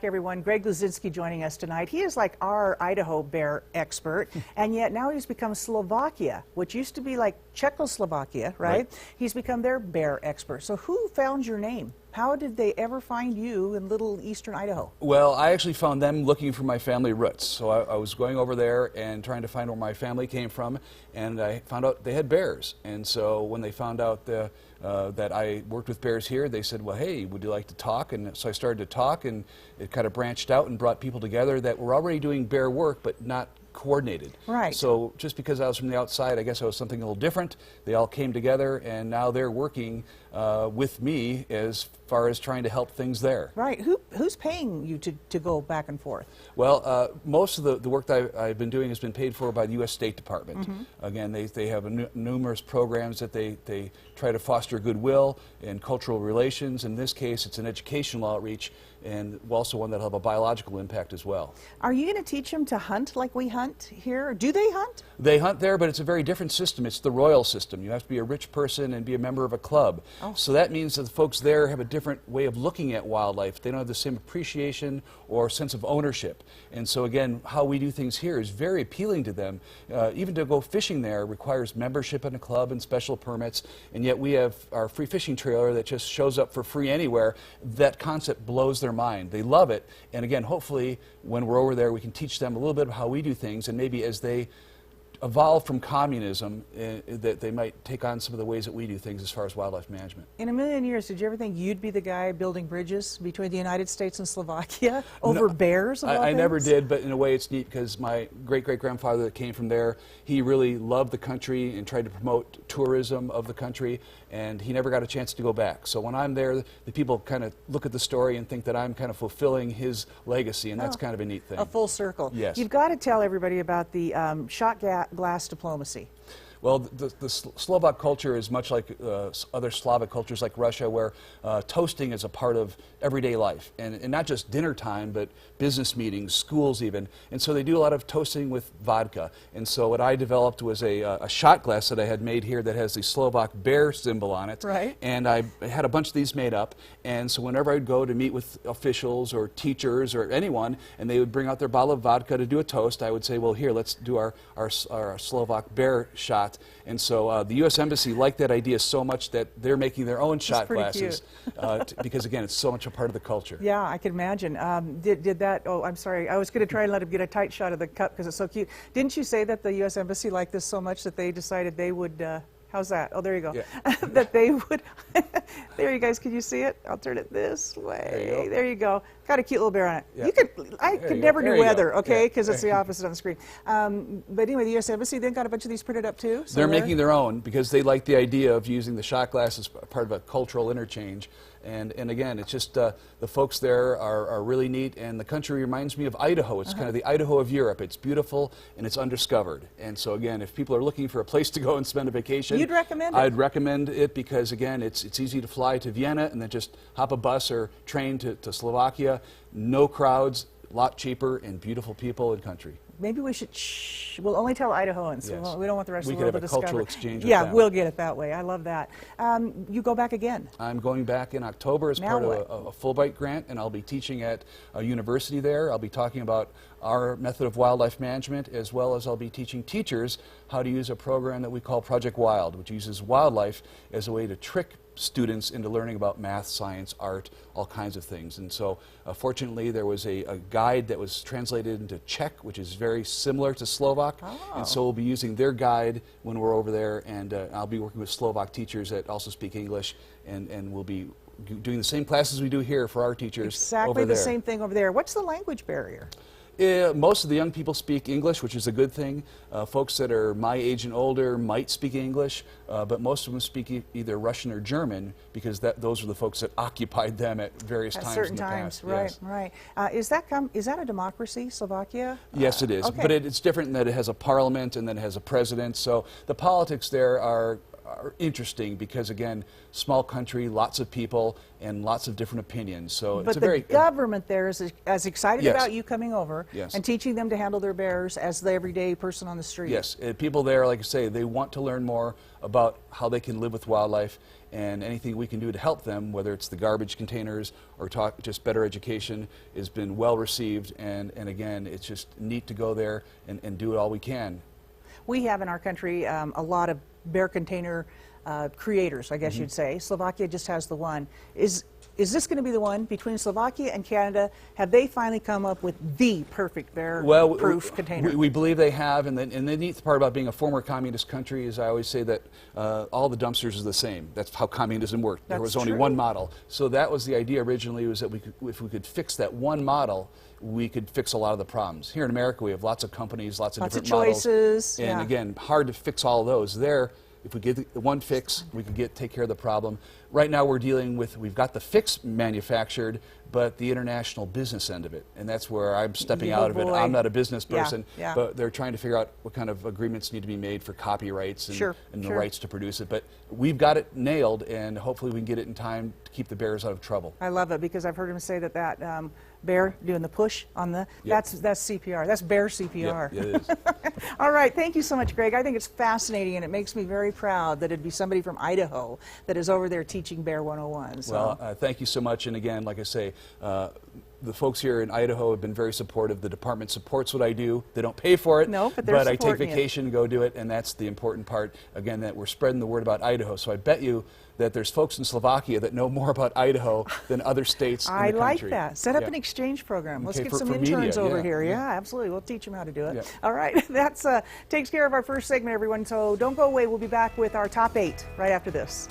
Everyone, Greg Luzinski joining us tonight. He is like our Idaho bear expert, and yet now he's become Slovakia, which used to be like Czechoslovakia, right? He's become their bear expert. So who found your name? How did they ever find you in little eastern Idaho? Well, I actually found them looking for my family roots. So I was going over there and trying to find where my family came from, and I found out they had bears. And so when they found out that I worked with bears here, they said, well, hey, would you like to talk? And so I started to talk, and it kind of branched out and brought people together that were already doing bear work, but not coordinated. Right. So just because I was from the outside, I guess I was something a little different. They all came together, and now they're working with me as far as trying to help things there. Right. Who's paying you to go back and forth? Well, most of the work that I've been doing has been paid for by the U.S. State Department. Again, they have numerous programs that they try to foster goodwill and cultural relations. In this case, it's an educational outreach, and also one that will have a biological impact as well. Are you going to teach them to hunt like we hunt here? Do they hunt? They hunt there, but it's a very different system. It's the royal system. You have to be a rich person and be a member of a club. Oh. So that means that the folks there have a different way of looking at wildlife. They don't have the same appreciation or sense of ownership. And so again, how we do things here is very appealing to them. Even to go fishing there requires membership in a club and special permits, and yet we have our free fishing trailer that just shows up for free anywhere. That concept blows their mind. They love it, and again, hopefully when we're over there we can teach them a little bit of how we do things, and maybe as they evolve from communism, that they might take on some of the ways that we do things as far as wildlife management. In a million years, did you ever think you'd be the guy building bridges between the United States and Slovakia over bears? I never did, but in a way it's neat because my great-great-grandfather that came from there, he really loved the country and tried to promote tourism of the country, and he never got a chance to go back. So when I'm there, the people kind of look at the story and think that I'm kind of fulfilling his legacy, and that's kind of a neat thing. A full circle. Yes. You've got to tell everybody about the shot glass diplomacy. Well, the Slovak culture is much like other Slavic cultures like Russia, where toasting is a part of everyday life, and not just dinner time, but business meetings, schools even. And so they do a lot of toasting with vodka. And so what I developed was a shot glass that I had made here that has the Slovak bear symbol on it. Right. And I had a bunch of these made up. And so whenever I'd go to meet with officials or teachers or anyone, and they would bring out their bottle of vodka to do a toast, I would say, well, here, let's do our Slovak bear shot. And so the U.S. Embassy liked that idea so much that they're making their own shot glasses because, again, it's so much a part of the culture. Yeah, I can imagine. Did that, oh, I'm sorry, I was going to try and let him get a tight shot of the cup because it's so cute. Didn't you say that the U.S. Embassy liked this so much that they decided they would, how's that? Oh, there you go. Yeah. That they would, there you guys, can you see it? I'll turn it this way. There you go. Got a cute little bear on it. Yeah. I could never do weather, okay, because it's the opposite on the screen. But anyway, the U.S. Embassy then got a bunch of these printed up too? So they're making their own because they like the idea of using the shot glass as part of a cultural interchange. And again, it's just the folks there are really neat, and the country reminds me of Idaho. It's kind of the Idaho of Europe. It's beautiful and it's undiscovered. And so again, if people are looking for a place to go and spend a vacation, you'd recommend it? I'd recommend it because again, it's easy to fly to Vienna and then just hop a bus or train to Slovakia. No crowds, a lot cheaper, and beautiful people and country. Maybe we should, we'll only tell Idahoans. Yes. We don't want the rest of the world to discover. We could have a cultural exchange with them. them. We'll get it that way. I love that. You go back again? I'm going back in October as part of a Fulbright grant, and I'll be teaching at a university there. I'll be talking about our method of wildlife management, as well as I'll be teaching teachers how to use a program that we call Project Wild, which uses wildlife as a way to trick students into learning about math, science, art, all kinds of things. And so fortunately there was a guide that was translated into Czech, which is very similar to Slovak. And so we'll be using their guide when we're over there, and I'll be working with Slovak teachers that also speak English, and we'll be doing the same classes we do here for our teachers exactly over there. The same thing over there. What's the language barrier? Most of the young people speak English, which is a good thing. Folks that are my age and older might speak English, but most of them speak either Russian or German because those are the folks that occupied them at various times in the past. Right, yes. right. Is that a democracy, Slovakia? Yes, it is. Okay. But it's different in that it has a parliament and then it has a president. So the politics there are interesting because, again, small country, lots of people, and lots of different opinions. So but it's a very the government there is as excited yes. about you coming over yes. and teaching them to handle their bears as the everyday person on the street. Yes, people there, like I say, they want to learn more about how they can live with wildlife, and anything we can do to help them, whether it's the garbage containers or talk just better education, has been well received, and again, it's just neat to go there and do it all we can. We have in our country a lot of bear container creators, I guess you'd say. Slovakia just has the one. Is this going to be the one between Slovakia and Canada? Have they finally come up with the perfect bear-proof container? We believe they have, and the neat part about being a former communist country is I always say that all the dumpsters are the same. That's how communism worked. There was only one model. So that was the idea originally, was that if we could fix that one model, we could fix a lot of the problems. Here in America, we have lots of companies, lots of different choices, models. And again, hard to fix all of those. There, if we get the one fix, we can take care of the problem. Right now we're dealing with, we've got the fix manufactured, but the international business end of it. And that's where I'm stepping out of it. I'm not a business person, but they're trying to figure out what kind of agreements need to be made for copyrights and the rights to produce it. But we've got it nailed, and hopefully we can get it in time to keep the bears out of trouble. I love it, because I've heard him say that bear doing the push on the, that's CPR. That's bear CPR. It is. All right, thank you so much, Greg. I think it's fascinating, and it makes me very proud that it'd be somebody from Idaho that is over there teaching Bear 101. So. Well, thank you so much, and again, like I say, the folks here in Idaho have been very supportive. The department supports what I do. They don't pay for it, no, but I take vacation and go do it, and that's the important part, again, that we're spreading the word about Idaho. So I bet you that there's folks in Slovakia that know more about Idaho than other states in the country. I like that. Set up an exchange program. Let's get some interns over here. Yeah, absolutely. We'll teach them how to do it. All right. That takes care of our first segment, everyone. So don't go away. We'll be back with our top 8 right after this.